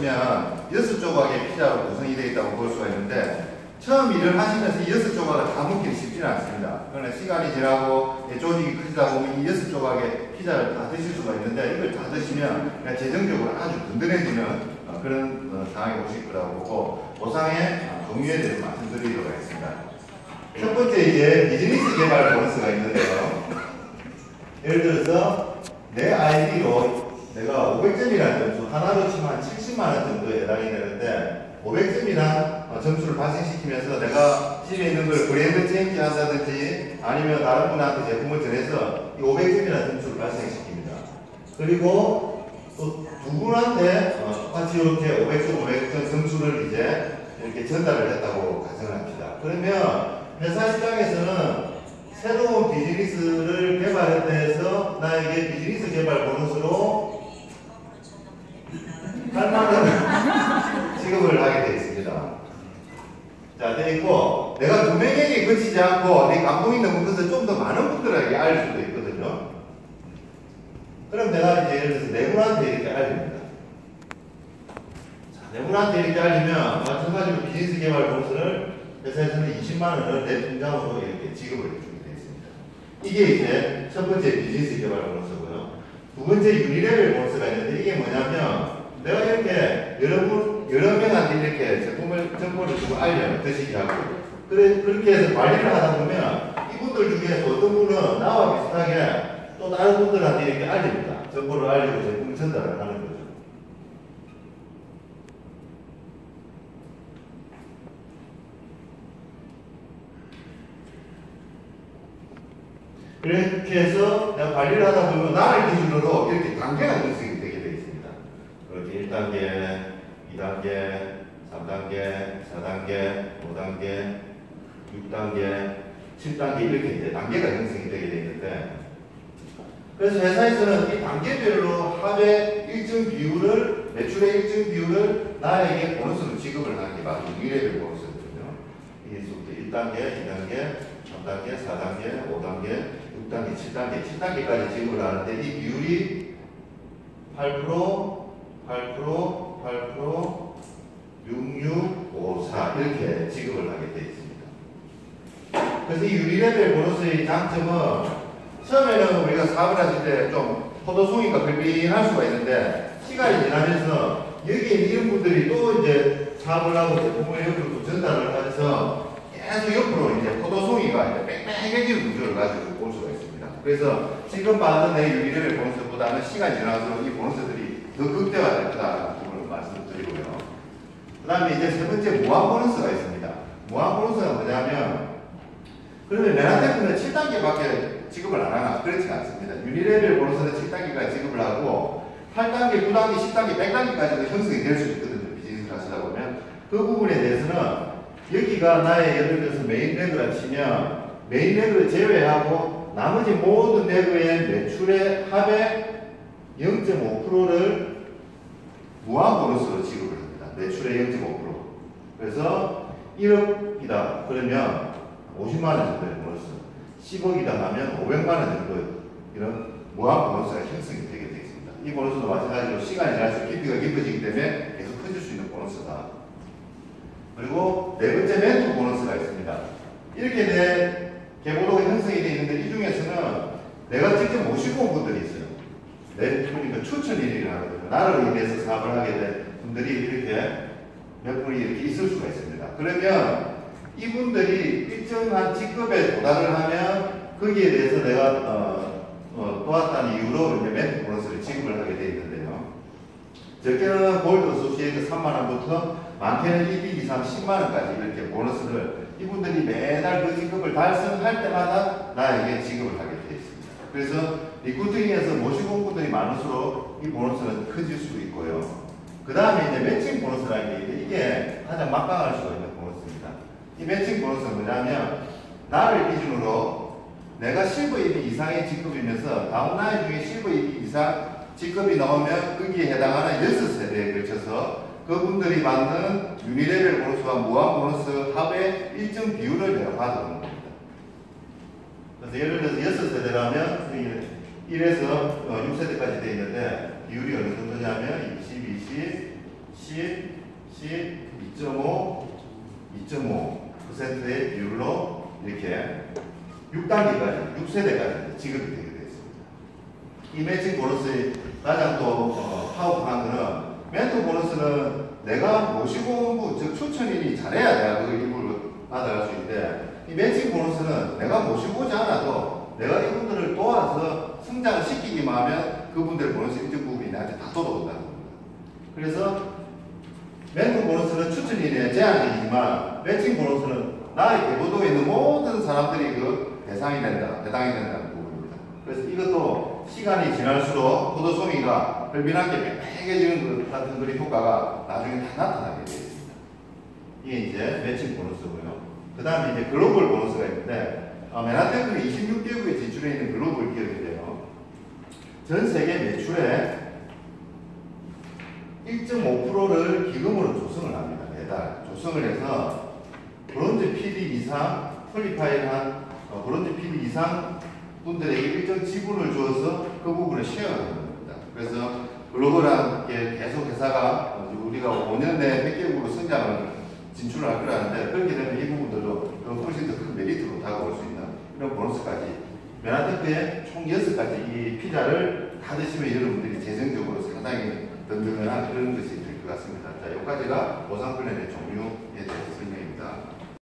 보시면 6조각의 피자로 구성이 되어 있다고 볼 수가 있는데 처음 일을 하시면서 이 6조각을 다 먹기는 쉽지는 않습니다. 그러나 시간이 지나고 조직이 크다 보면 이 6조각의 피자를 다 드실 수가 있는데 이걸 다 드시면 그냥 재정적으로 아주 든든해지는 그런 상황이 오실 거라고 보고 보상의 종류에 대해서 말씀드리도록 하겠습니다. 첫 번째 이제 비즈니스 개발 보너스가 있는데요. 예를 들어서 내 아이디로 내가 500점이라는 점수 하나로 치면 한 70만원 정도에 해당이 되는데 500점이란 점수를 발생시키면서 내가 집에 있는 걸 브랜드 체인지 한다든지 아니면 다른 분한테 제품을 전해서 이 500점이라는 점수를 발생시킵니다. 그리고 또 두 분한테 똑같이 이렇게 500점 점수를 이제 이렇게 전달을 했다고 가정을 합니다. 그러면 회사 입장에서는 새로운 비즈니스를 개발했다 해서 나에게 비즈니스 개발 보너스로 8만원 지급을 하게 되어 있습니다. 자, 되어 있고, 내가 두 명에게 그치지 않고 내 감동이 너무 커서 좀 더 많은 분들에게 알릴 수도 있거든요. 그럼 내가 이제 예를 들어서 네 분한테 이렇게 알립니다. 자, 네 분한테 이렇게 알리면 마찬가지로 비즈니스 개발 보너스를 회사에서는 20만원을 내 통장으로 이렇게 지급을 해주게 되어 있습니다. 이게 이제 첫 번째 비즈니스 개발 보너스고요. 두 번째 유니레벨 보너스가 있는데 이게 뭐냐면 내가 이렇게 여러 명한테 이렇게 제품을 정보를 주고 알려 드시게 하고 그렇게 해서 관리를 하다 보면 이분들 중에서 어떤 분은 나와 비슷하게 또 다른 분들한테 이렇게 알립니다. 정보를 알리고 제품을 전달을 하는 거죠. 그렇게 해서 내가 관리를 하다 보면 나를 기준으로 이렇게 단계가 형성이 되게 되어 있습니다. 이렇게 1단계, 2단계, 3단계, 4단계, 5단계, 6단계, 7단계 이렇게 이제 단계가 형성이 되게 되어 있는데 그래서 회사에서는 이 단계별로 합의 일정 비율을 매출의 일정 비율을 나에게 보너스로 지급을 하는 게 바로 유니레벨 보너스거든요. 이게 1단계, 2단계, 3단계, 4단계, 5단계, 6단계, 7단계, 7단계까지 지급을 하는데 이 비율이 8%, 66, 54 이렇게 지급을 하게 되어 있습니다. 그래서 이 유니레벨 보너스의 장점은 처음에는 우리가 사업을 하실 때 좀 포도송이가 불빈할 수가 있는데 시간이 지나면서 여기에 이런 분들이 또 이제 사업을 하고 제품을 옆으로 전달을 해서 계속 옆으로 이제 포도송이가 이제 빽빽해지는 구조를 가지고 볼 수가 있습니다. 그래서 지금 받는 내 유니레벨 보너스보다는 시간이 지나서 이 보너스들이 더 극대화될 거다라는 부분을 말씀드리고요. 그 다음에 이제 세 번째 무한 보너스가 있습니다. 무한 보너스가 뭐냐면 그러면 내한테는 7단계밖에 지급을 안 하나? 그렇지 않습니다. 유니레벨 보너스는 7단계까지 지급을 하고 8단계, 9단계, 10단계, 100단계까지도 형성이 될 수 있거든요. 비즈니스를 하시다 보면. 그 부분에 대해서는 여기가 나의 예를 들어서 메인 레그라 치면 메인 레그를 제외하고 나머지 모든 레그의 매출의 합의 0.5%를 무한 보너스로 지급을 합니다. 매출의 0.5%. 그래서 1억이다. 그러면 50만원 정도의 보너스. 10억이다 하면 500만원 정도 이런 무한 보너스가 형성이 되게 되어 있습니다. 이 보너스도 마찬가지로 시간이 지날수록 깊이가 깊어지기 때문에 계속 커질 수 있는 보너스다. 그리고 네 번째 멘토 보너스가 있습니다. 이렇게 내 계보도가 형성이 되어 있는데 이 중에서는 내가 직접 모시고 온 분들이 있어요. 그러니까 추천 1위를 하거든요. 나를 위해서 사업을 하게 된 분들이 이렇게 몇 분이 이렇게 있을 수가 있습니다. 그러면 이분들이 일정한 직급에 도달을 하면 거기에 대해서 내가 도왔다는 이유로 이제 멘토 보너스를 지급을 하게 되어 있는데요. 적게는 골드 어소시에이트 3만원부터 많게는 1위 이상 10만원까지 이렇게 보너스를 이분들이 매달 그 직급을 달성할 때마다 나에게 지급을 하게 되어 있습니다. 그래서 리크루팅에서 모시고 온 분들이 많을수록 이 보너스는 커질 수 있고요. 그 다음에 이제 매칭 보너스라는 게 있는데 이게 가장 막강할 수가 있는 보너스입니다. 이 매칭 보너스는 뭐냐면 나를 기준으로 내가 실버 1위 이상의 직급이면서 다운라인 중에 실버 1위 이상 직급이 나오면 거기에 해당하는 6세대에 걸쳐서 그분들이 받는 유니레벨 보너스와 무한 보너스 합의 일정 비율을 내가 받아오는 겁니다. 그래서 예를 들어서 6세대라면 1에서 6세대까지 되어 있는데 비율이 어느 정도냐면 20, 20, 10, 10, 2.5, 2.5%의 비율로 이렇게 6단계까지, 6세대까지 지급이 되게 되어 있습니다. 이 매칭 보너스의 가장 또 파워풀한 거는 멘토 보너스는 내가 모시고 온 분, 즉 추천인이 잘해야 내가 그 일부를 받아갈 수 있는데 이 매칭 보너스는 내가 모시고 오지 않아도 내가 이분들을 도와서 성장을 시키기만 하면 그분들 보너스 일정 부분이 나한테 다 돌아온다는 겁니다. 그래서 멘토 보너스는 추천인에 제한적이지만 매칭 보너스는 나의 계보도에 있는 모든 사람들이 그 대상이 된다는 부분입니다. 그래서 이것도 시간이 지날수록 포도송이가 별빈하게 빽빽해지는 것 같은 그런 효과가 나중에 다 나타나게 되어 있습니다. 이게 이제 매칭 보너스고요. 그 다음에 이제 글로벌 보너스가 있는데, 맨하탄은 26개국에 진출해 있는 글로벌 기업인데요. 전 세계 매출의 1.5%를 기금으로 조성을 합니다. 매달 조성을 해서 브론즈 PD 이상 퀄리파이한 브론즈 PD 이상 분들에게 일정 지분을 주어서 그 부분을 쉐어하는 겁니다. 그래서 글로벌한 게 계속 회사가 우리가 5년 내에 100개국으로 성장을 진출을 할 거라는데 그렇게 되면 이 부분들도 훨씬 더 큰 메리트로 다가올 수 있는 이런 보너스까지 맨하탄에 총 6가지 이 피자를 다 드시면 여러분들이 재정적으로 상당히 든든한 그런 것이 될 것 같습니다. 자, 여기까지가 보상 플랜의 종류에 대해서 설명입니다.